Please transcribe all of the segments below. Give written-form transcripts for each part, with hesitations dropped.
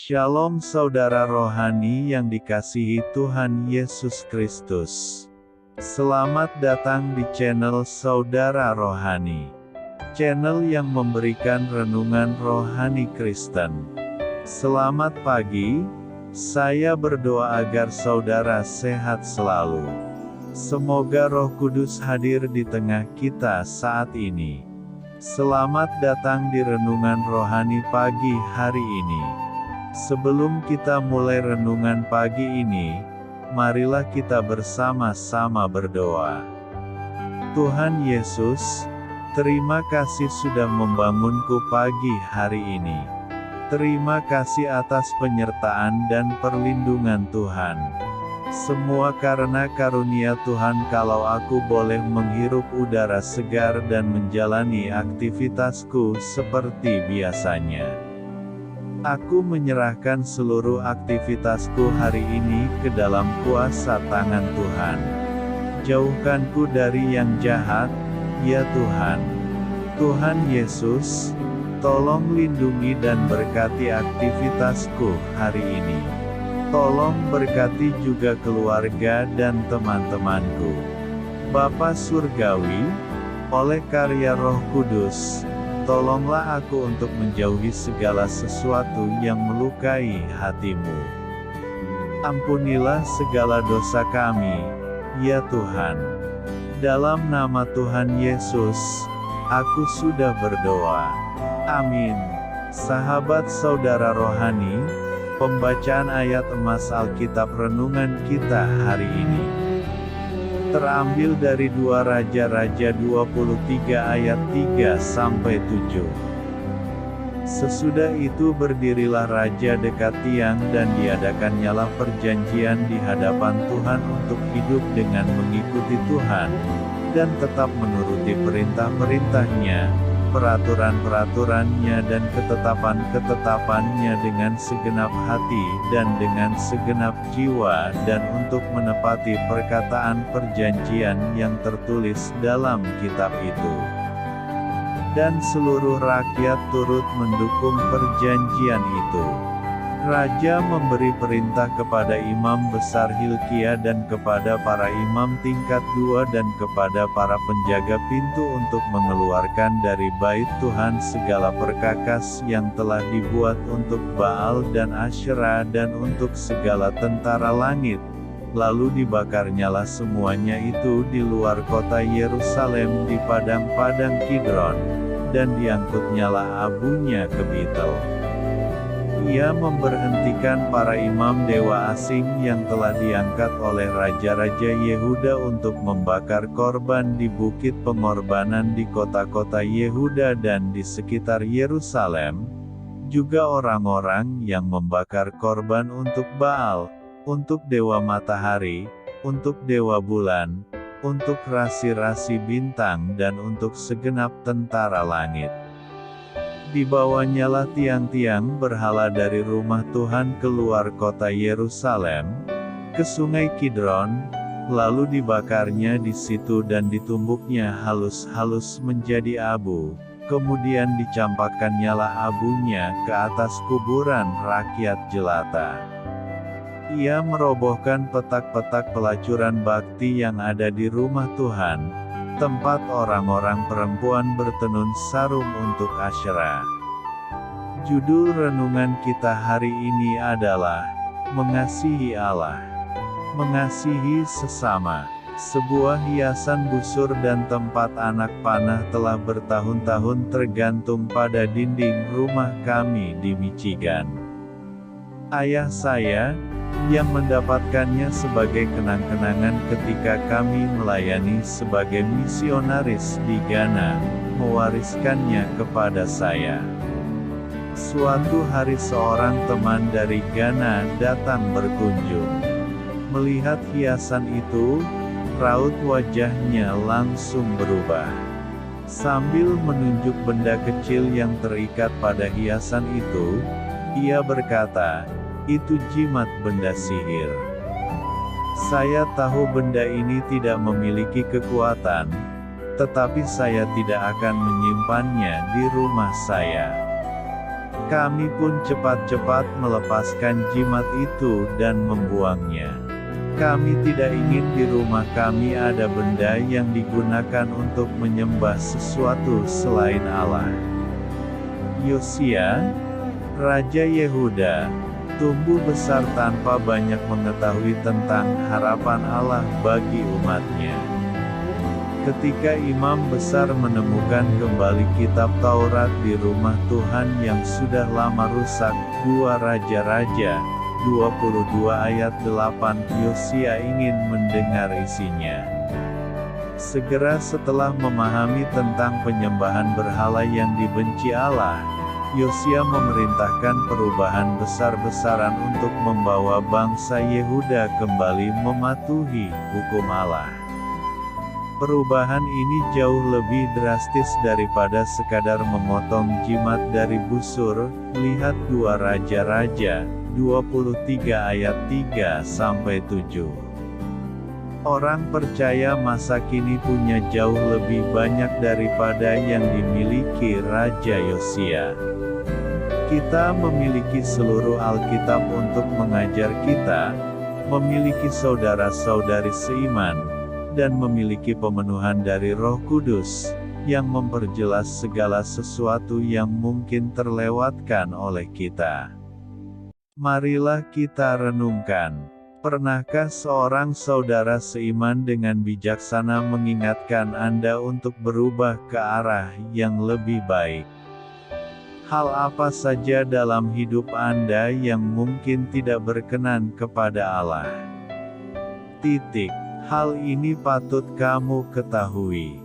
Shalom saudara rohani yang dikasihi Tuhan Yesus Kristus. Selamat datang di channel Saudara Rohani. Channel yang memberikan renungan rohani Kristen. Selamat pagi, saya berdoa agar saudara sehat selalu. Semoga Roh Kudus hadir di tengah kita saat ini. Selamat datang di renungan rohani pagi hari ini. Sebelum kita mulai renungan pagi ini, marilah kita bersama-sama berdoa. Tuhan Yesus, terima kasih sudah membangunku pagi hari ini. Terima kasih atas penyertaan dan perlindungan Tuhan. Semua karena karunia Tuhan kalau aku boleh menghirup udara segar dan menjalani aktivitasku seperti biasanya. Aku menyerahkan seluruh aktivitasku hari ini ke dalam kuasa tangan Tuhan. Jauhkanku dari yang jahat, ya Tuhan. Tuhan Yesus, tolong lindungi dan berkati aktivitasku hari ini. Tolong berkati juga keluarga dan teman-temanku. Bapa Surgawi, oleh karya Roh Kudus, tolonglah aku untuk menjauhi segala sesuatu yang melukai hati-Mu. Ampunilah segala dosa kami, ya Tuhan. Dalam nama Tuhan Yesus, aku sudah berdoa. Amin. Sahabat saudara rohani, pembacaan ayat emas Alkitab renungan kita hari ini terambil dari 2 Raja-Raja 23 ayat 3-7. Sesudah itu berdirilah raja dekat tiang dan diadakannyalah perjanjian di hadapan Tuhan untuk hidup dengan mengikuti Tuhan, dan tetap menuruti perintah-perintahnya, peraturan-peraturannya dan ketetapan-ketetapannya dengan segenap hati dan dengan segenap jiwa, dan untuk menepati perkataan perjanjian yang tertulis dalam kitab itu. Dan seluruh rakyat turut mendukung perjanjian itu. Raja memberi perintah kepada imam besar Hilkia dan kepada para imam tingkat 2 dan kepada para penjaga pintu untuk mengeluarkan dari bait Tuhan segala perkakas yang telah dibuat untuk Baal dan Asyera dan untuk segala tentara langit. Lalu dibakarnyalah semuanya itu di luar kota Yerusalem di padang-padang Kidron, dan diangkutnyalah abunya ke Betel. Ia memberhentikan para imam dewa asing yang telah diangkat oleh raja-raja Yehuda untuk membakar korban di bukit pengorbanan di kota-kota Yehuda dan di sekitar Yerusalem, juga orang-orang yang membakar korban untuk Baal, untuk dewa matahari, untuk dewa bulan, untuk rasi-rasi bintang dan untuk segenap tentara langit. Dibawanyalah tiang-tiang berhala dari rumah Tuhan keluar kota Yerusalem, ke sungai Kidron, lalu dibakarnya di situ dan ditumbuknya halus-halus menjadi abu, kemudian dicampakannyalah abunya ke atas kuburan rakyat jelata. Ia merobohkan petak-petak pelacuran bakti yang ada di rumah Tuhan, tempat orang-orang perempuan bertenun sarung untuk Asyera. Judul renungan kita hari ini adalah Mengasihi Allah. Mengasihi sesama. Sebuah hiasan busur dan tempat anak panah telah bertahun-tahun tergantung pada dinding rumah kami di Michigan. Ayah saya, yang mendapatkannya sebagai kenang-kenangan ketika kami melayani sebagai misionaris di Ghana, mewariskannya kepada saya. Suatu hari seorang teman dari Ghana datang berkunjung. Melihat hiasan itu, raut wajahnya langsung berubah. Sambil menunjuk benda kecil yang terikat pada hiasan itu, ia berkata, "Itu jimat benda sihir. Saya tahu benda ini tidak memiliki kekuatan, tetapi saya tidak akan menyimpannya di rumah saya." Kami pun cepat-cepat melepaskan jimat itu dan membuangnya. Kami tidak ingin di rumah kami ada benda yang digunakan untuk menyembah sesuatu selain Allah. Yosia, Raja Yehuda, tumbuh besar tanpa banyak mengetahui tentang harapan Allah bagi umatnya. Ketika imam besar menemukan kembali kitab Taurat di rumah Tuhan yang sudah lama rusak, 2 Raja-Raja 22 ayat 8, Yosia ingin mendengar isinya. Segera setelah memahami tentang penyembahan berhala yang dibenci Allah, Yosia memerintahkan perubahan besar-besaran untuk membawa bangsa Yehuda kembali mematuhi hukum Allah. Perubahan ini jauh lebih drastis daripada sekadar memotong jimat dari busur. Lihat 2 Raja-Raja 23 ayat 3-7. Orang percaya masa kini punya jauh lebih banyak daripada yang dimiliki Raja Yosia. Kita memiliki seluruh Alkitab untuk mengajar kita, memiliki saudara-saudari seiman, dan memiliki pemenuhan dari Roh Kudus, yang memperjelas segala sesuatu yang mungkin terlewatkan oleh kita. Marilah kita renungkan. Pernahkah seorang saudara seiman dengan bijaksana mengingatkan Anda untuk berubah ke arah yang lebih baik? Hal apa saja dalam hidup Anda yang mungkin tidak berkenan kepada Allah? Hal ini patut kamu ketahui.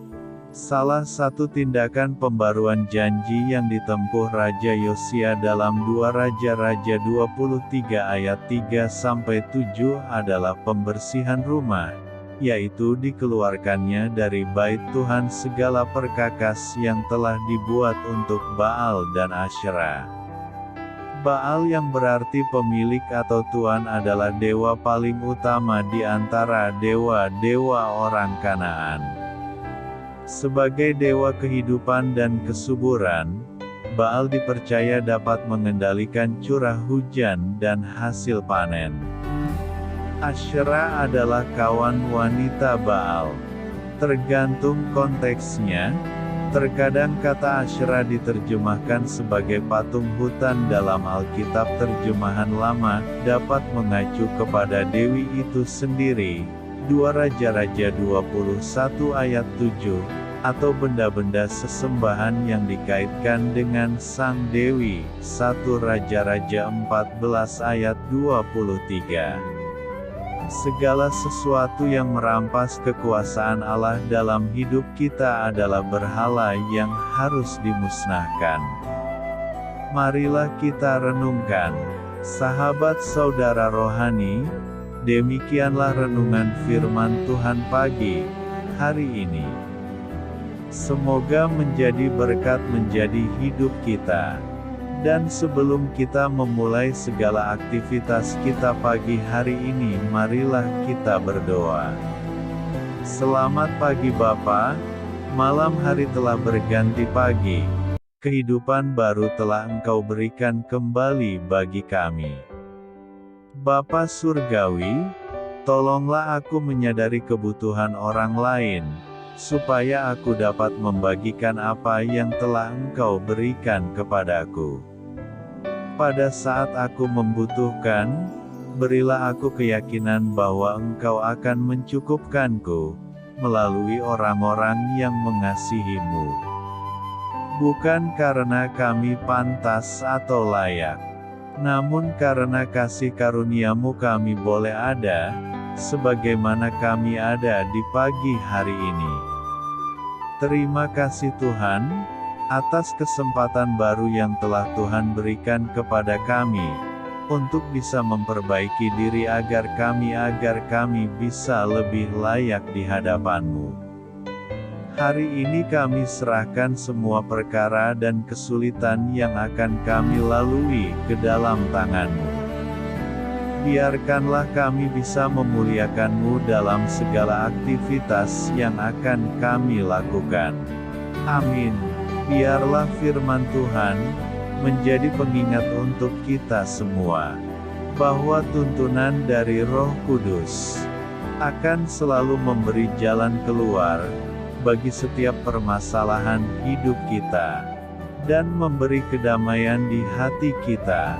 Salah satu tindakan pembaruan janji yang ditempuh Raja Yosia dalam 2 Raja-Raja 23 ayat 3-7 adalah pembersihan rumah, yaitu dikeluarkannya dari bait Tuhan segala perkakas yang telah dibuat untuk Baal dan Asyera. Baal yang berarti pemilik atau tuan adalah dewa paling utama di antara dewa-dewa orang Kanaan. Sebagai dewa kehidupan dan kesuburan, Baal dipercaya dapat mengendalikan curah hujan dan hasil panen. Asyera adalah kawan wanita Baal. Tergantung konteksnya, terkadang kata Asyera diterjemahkan sebagai patung hutan dalam Alkitab terjemahan lama, dapat mengacu kepada dewi itu sendiri, 2 Raja-Raja 21 ayat 7, atau benda-benda sesembahan yang dikaitkan dengan sang dewi, 1 Raja-Raja 14 ayat 23. Segala sesuatu yang merampas kekuasaan Allah dalam hidup kita adalah berhala yang harus dimusnahkan. Marilah kita renungkan, sahabat saudara rohani. Demikianlah renungan firman Tuhan pagi hari ini. Semoga menjadi berkat menjadi hidup kita. Dan sebelum kita memulai segala aktivitas kita pagi hari ini, marilah kita berdoa. Selamat pagi Bapa, malam hari telah berganti pagi. Kehidupan baru telah Engkau berikan kembali bagi kami. Bapa Surgawi, tolonglah aku menyadari kebutuhan orang lain, supaya aku dapat membagikan apa yang telah Engkau berikan kepadaku. Pada saat aku membutuhkan, berilah aku keyakinan bahwa Engkau akan mencukupkanku, melalui orang-orang yang mengasihi-Mu. Bukan karena kami pantas atau layak, namun karena kasih karunia-Mu kami boleh ada, sebagaimana kami ada di pagi hari ini. Terima kasih Tuhan, atas kesempatan baru yang telah Tuhan berikan kepada kami, untuk bisa memperbaiki diri agar kami bisa lebih layak di hadapan-Mu. Hari ini kami serahkan semua perkara dan kesulitan yang akan kami lalui ke dalam tangan-Mu. Biarkanlah kami bisa memuliakan-Mu dalam segala aktivitas yang akan kami lakukan. Amin. Biarlah firman Tuhan menjadi pengingat untuk kita semua, bahwa tuntunan dari Roh Kudus akan selalu memberi jalan keluar bagi setiap permasalahan hidup kita, dan memberi kedamaian di hati kita.